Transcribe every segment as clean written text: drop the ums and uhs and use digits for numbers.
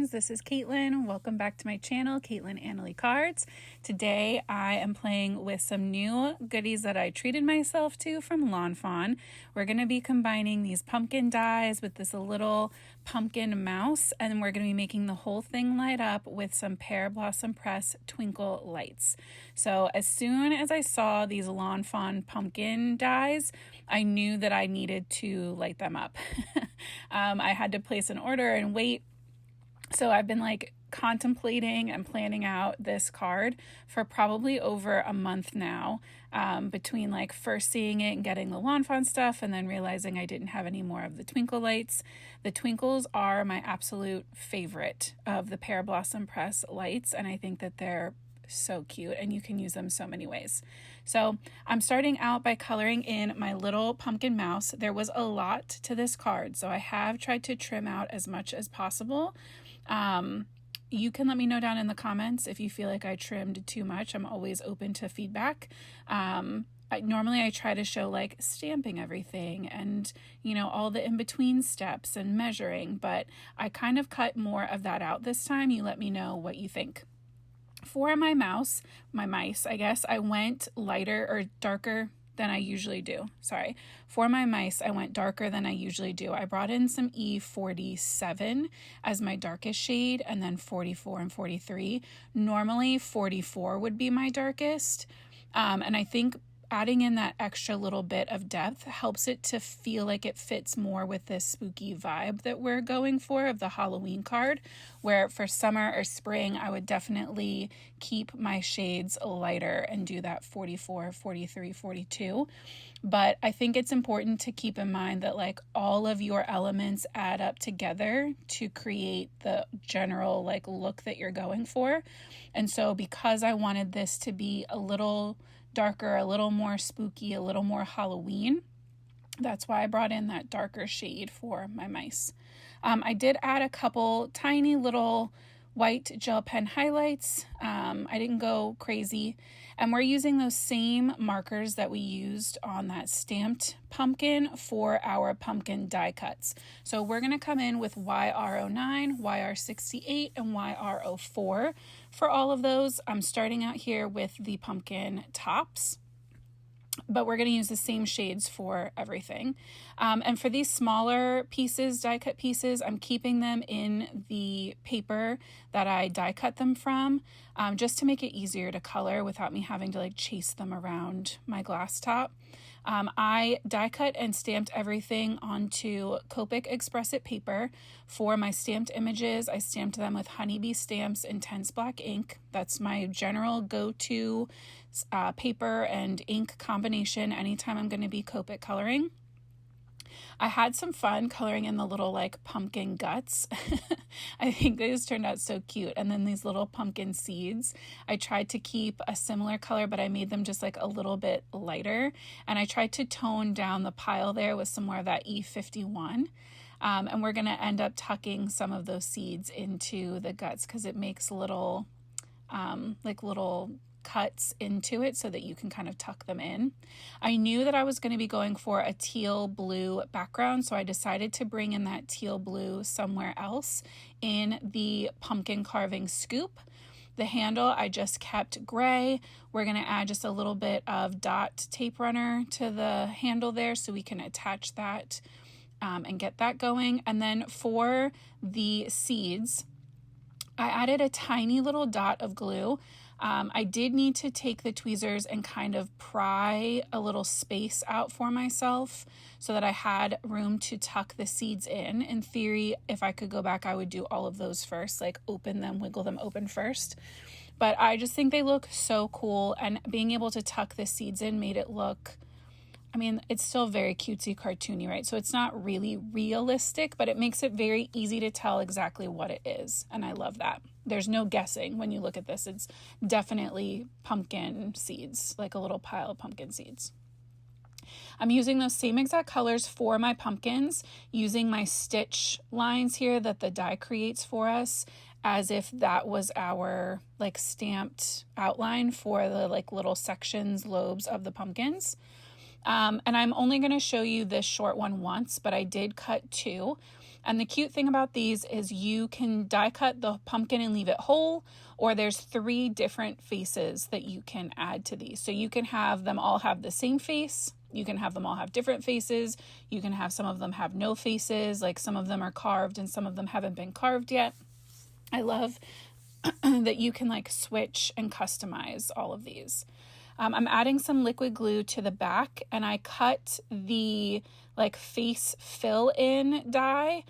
friends, this is Caitlin. Welcome back to my channel, CaitlinAnnaleeCards. Today I am playing with some new goodies that I treated myself to from Lawn Fawn. We're going to be combining these pumpkin dies with this little pumpkin mouse, and we're going to be making the whole thing light up with some Pear Blossom Press Twinkle lights. So as soon as I saw these Lawn Fawn pumpkin dies, I knew that I needed to light them up. I had to place an order and wait. So I've been contemplating and planning out this card for probably over a month now, between first seeing it and getting the Lawn Fawn stuff and then realizing I didn't have any more of the twinkle lights. The twinkles are my absolute favorite of the Pear Blossom Press lights, and I think that they're so cute and you can use them so many ways. So I'm starting out by coloring in my little pumpkin mouse. There was a lot to this card, so I have tried to trim out as much as possible. You can let me know down in the comments if you feel like I trimmed too much. I'm always open to feedback. Normally I try to show stamping everything and all the in-between steps and measuring, but I kind of cut more of that out this time. You let me know what you think. For my mice, I guess, I went lighter or darker than I usually do. For my mice, I went darker than I usually do. I brought in some E47 as my darkest shade, and then 44 and 43. Normally 44 would be my darkest. And I think adding in that extra little bit of depth helps it to feel like it fits more with this spooky vibe that we're going for of the Halloween card, where for summer or spring, I would definitely keep my shades lighter and do that 44, 43, 42. But I think it's important to keep in mind that all of your elements add up together to create the general look that you're going for. And so because I wanted this to be a little darker, a little more spooky, a little more Halloween, that's why I brought in that darker shade for my mice. I did add a couple tiny little white gel pen highlights. I didn't go crazy. And we're using those same markers that we used on that stamped pumpkin for our pumpkin die cuts. So we're going to come in with YR09, YR68, and YR04 for all of those. I'm starting out here with the pumpkin tops, but we're going to use the same shades for everything. And for these smaller pieces, die cut pieces, I'm keeping them in the paper that I die cut them from, just to make it easier to color without me having to chase them around my glass top. I die cut and stamped everything onto Copic Express It paper. For my stamped images, I stamped them with Honeybee Stamps Intense Black ink. That's my general go-to paper and ink combination anytime I'm going to be Copic coloring. I had some fun coloring in the little pumpkin guts. I think they just turned out so cute. And then these little pumpkin seeds, I tried to keep a similar color, but I made them just a little bit lighter. And I tried to tone down the pile there with some more of that E51. And we're going to end up tucking some of those seeds into the guts because it makes little, little cuts into it so that you can kind of tuck them in. I knew that I was going to be going for a teal blue background, so I decided to bring in that teal blue somewhere else in the pumpkin carving scoop. The handle I just kept gray. We're going to add just a little bit of dot tape runner to the handle there so we can attach that and get that going. And then for the seeds, I added a tiny little dot of glue. I did need to take the tweezers and kind of pry a little space out for myself so that I had room to tuck the seeds in. In theory, if I could go back, I would do all of those first, open them, wiggle them open first. But I just think they look so cool, and being able to tuck the seeds in made it look, it's still very cutesy cartoony, right? So it's not really realistic, but it makes it very easy to tell exactly what it is. And I love that. There's no guessing when you look at this. It's definitely pumpkin seeds, a little pile of pumpkin seeds. I'm using those same exact colors for my pumpkins, using my stitch lines here that the die creates for us, as if that was our stamped outline for the little sections, lobes of the pumpkins. And I'm only going to show you this short one once, but I did cut two. And the cute thing about these is you can die cut the pumpkin and leave it whole, or there's 3 different faces that you can add to these. So you can have them all have the same face. You can have them all have different faces. You can have some of them have no faces, like some of them are carved and some of them haven't been carved yet. I love that you can like switch and customize all of these. I'm adding some liquid glue to the back, and I cut the like face fill in die.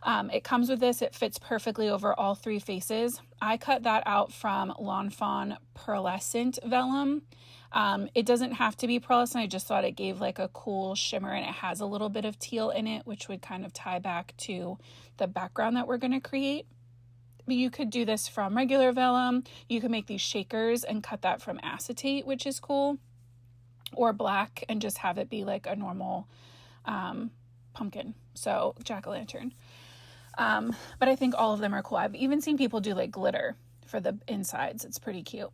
It comes with this. It fits perfectly over all 3 faces. I cut that out from Lawn Fawn pearlescent vellum. It doesn't have to be pearlescent. I just thought it gave like a cool shimmer, and it has a little bit of teal in it, which would kind of tie back to the background that we're going to create. You could do this from regular vellum. You can make these shakers and cut that from acetate, which is cool, or black, and just have it be like a normal pumpkin, so jack-o'-lantern. But I think all of them are cool. I've even seen people do like glitter for the insides. It's pretty cute.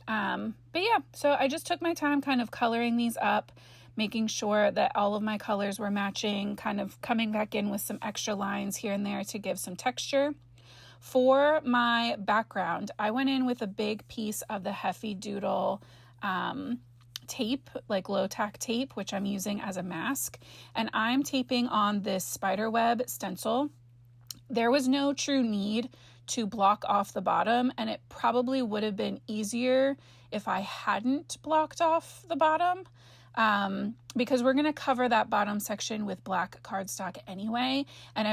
But yeah, so I just took my time kind of coloring these up, making sure that all of my colors were matching, kind of coming back in with some extra lines here and there to give some texture. For my background, I went in with a big piece of the Heffy Doodle tape, like low tack tape, which I'm using as a mask, and I'm taping on this spiderweb stencil. There was no true need to block off the bottom, and it probably would have been easier if I hadn't blocked off the bottom. Because we're going to cover that bottom section with black cardstock anyway. And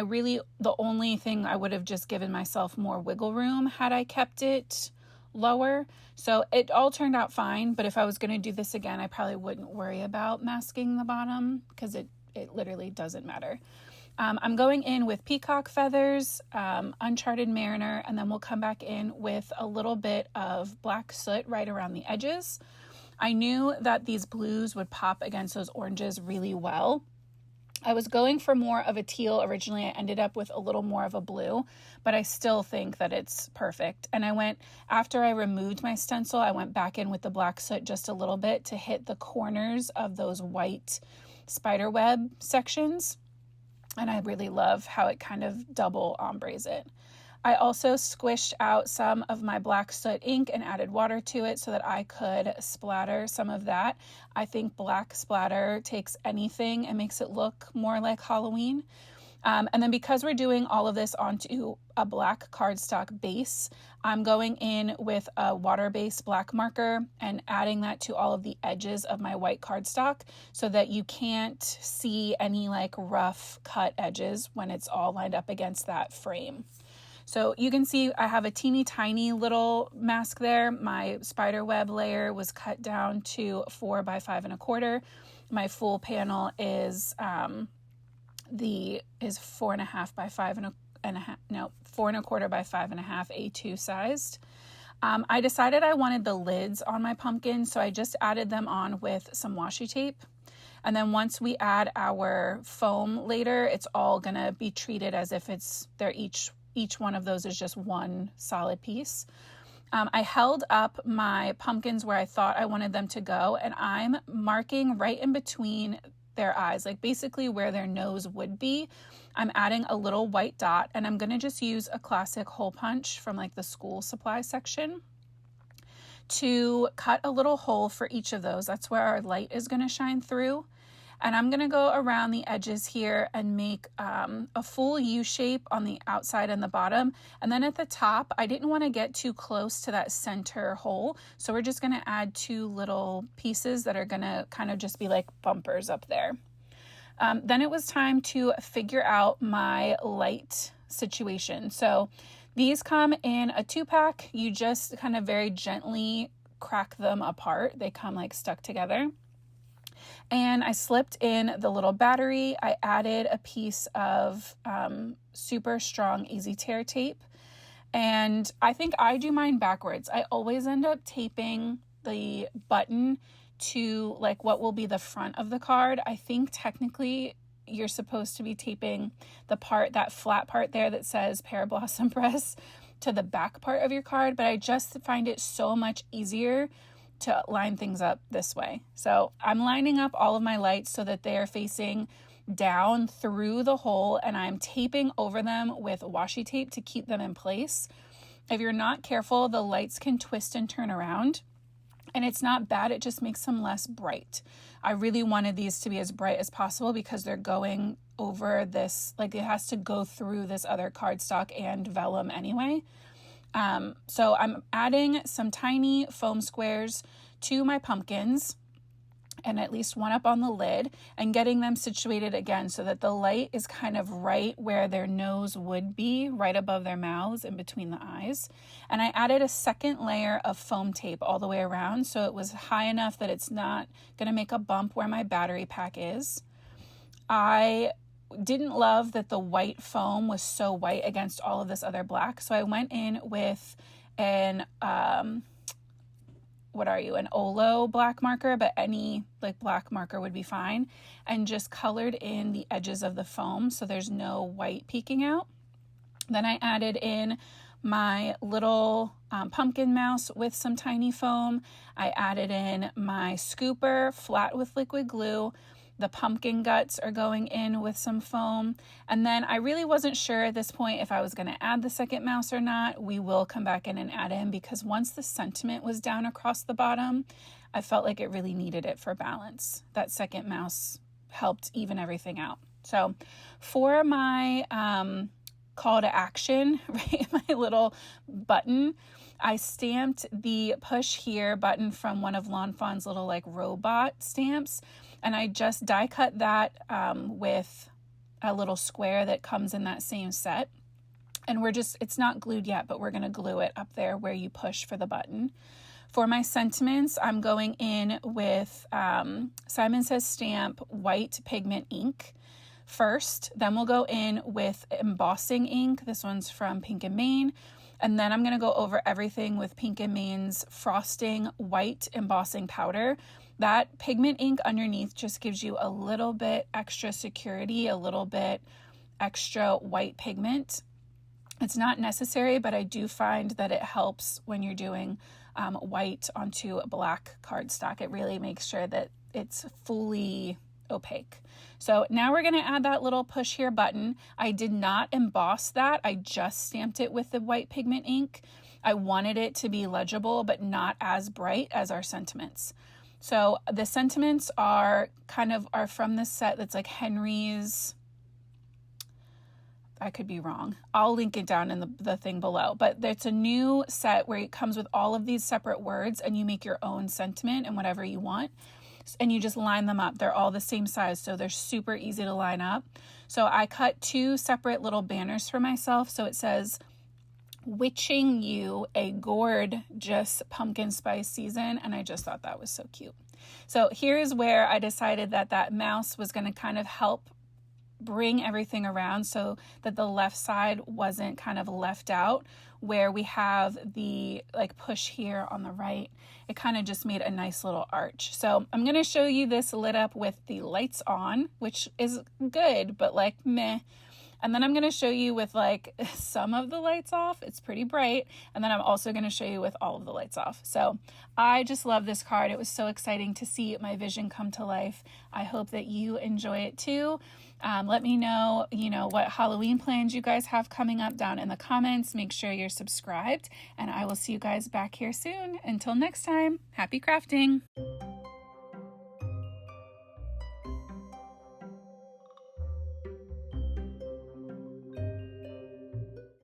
the only thing I would have just given myself more wiggle room had I kept it lower. So it all turned out fine. But if I was going to do this again, I probably wouldn't worry about masking the bottom, because it literally doesn't matter. I'm going in with peacock feathers, Uncharted Mariner, and then we'll come back in with a little bit of black soot right around the edges. I knew that these blues would pop against those oranges really well. I was going for more of a teal originally. I ended up with a little more of a blue, but I still think that it's perfect. And after I removed my stencil, I went back in with the black soot just a little bit to hit the corners of those white spiderweb sections. And I really love how it kind of double ombres it. I also squished out some of my black soot ink and added water to it so that I could splatter some of that. I think black splatter takes anything and makes it look more like Halloween. And then because we're doing all of this onto a black cardstock base, I'm going in with a water-based black marker and adding that to all of the edges of my white cardstock so that you can't see any like rough cut edges when it's all lined up against that frame. So you can see I have a teeny tiny little mask there. My spider web layer was cut down to 4 by 5 1/4. My full panel is 4.5 by 5 4 1/4 by 5 1/2 A2 sized. I decided I wanted the lids on my pumpkin, so I just added them on with some washi tape. And then once we add our foam later, it's all gonna be treated as if they're each one of those is just one solid piece. I held up my pumpkins where I thought I wanted them to go, and I'm marking right in between their eyes, like basically where their nose would be. I'm adding a little white dot, and I'm going to just use a classic hole punch from like the school supply section to cut a little hole for each of those. That's where our light is going to shine through. And I'm going to go around the edges here and make a full U shape on the outside and the bottom. And then at the top, I didn't want to get too close to that center hole. So we're just going to add 2 little pieces that are going to kind of just be like bumpers up there. Then it was time to figure out my light situation. So these come in a 2-pack. You just kind of very gently crack them apart. They come like stuck together. And I slipped in the little battery. I added a piece of super strong easy tear tape. And I think I do mine backwards. I always end up taping the button to like what will be the front of the card. I think technically you're supposed to be taping that flat part there that says Pear Blossom Press to the back part of your card. But I just find it so much easier to line things up this way. So I'm lining up all of my lights so that they are facing down through the hole, and I'm taping over them with washi tape to keep them in place. If you're not careful, the lights can twist and turn around, and it's not bad. It just makes them less bright. I really wanted these to be as bright as possible because they're going over this, like it has to go through this other cardstock and vellum anyway. So I'm adding some tiny foam squares to my pumpkins, and at least one up on the lid, and getting them situated again so that the light is kind of right where their nose would be, right above their mouths in between the eyes. And I added a second layer of foam tape all the way around so it was high enough that it's not going to make a bump where my battery pack is. I didn't love that the white foam was so white against all of this other black, so I went in with an an Olo black marker, but any like black marker would be fine, and just colored in the edges of the foam so there's no white peeking out. Then I added in my little pumpkin mouse with some tiny foam. I added in my scooper flat with liquid glue. The pumpkin guts are going in with some foam. And then I really wasn't sure at this point if I was going to add the second mouse or not. We will come back in and add in, because once the sentiment was down across the bottom, I felt like it really needed it for balance. That second mouse helped even everything out. So for my call to action, right, my little button, I stamped the push here button from one of Lawn Fawn's little like robot stamps, and I just die cut that with a little square that comes in that same set. And it's not glued yet, but we're going to glue it up there where you push for the button. For my sentiments, I'm going in with Simon Says Stamp white pigment ink first. Then we'll go in with embossing ink. This one's from Pink and Main. And then I'm going to go over everything with Pink and Main's Frosting White Embossing Powder. That pigment ink underneath just gives you a little bit extra security, a little bit extra white pigment. It's not necessary, but I do find that it helps when you're doing white onto black cardstock. It really makes sure that it's fully opaque. So now we're going to add that little push here button. I did not emboss that. I just stamped it with the white pigment ink. I wanted it to be legible, but not as bright as our sentiments. So the sentiments are from this set that's like Henry's. I could be wrong. I'll link it down in the thing below, but it's a new set where it comes with all of these separate words and you make your own sentiment and whatever you want. And you just line them up. They're all the same size, so they're super easy to line up. So I cut 2 separate little banners for myself. So it says, "Witching you a gorgeous pumpkin spice season," and I just thought that was so cute. So here's where I decided that mouse was going to kind of help bring everything around so that the left side wasn't kind of left out, where we have the like push here on the right. It kind of just made a nice little arch. So I'm going to show you this lit up with the lights on, which is good, but like meh. And then I'm going to show you with like some of the lights off. It's pretty bright. And then I'm also going to show you with all of the lights off. So I just love this card. It was so exciting to see my vision come to life. I hope that you enjoy it too. Let me know, what Halloween plans you guys have coming up down in the comments. Make sure you're subscribed, and I will see you guys back here soon. Until next time, happy crafting.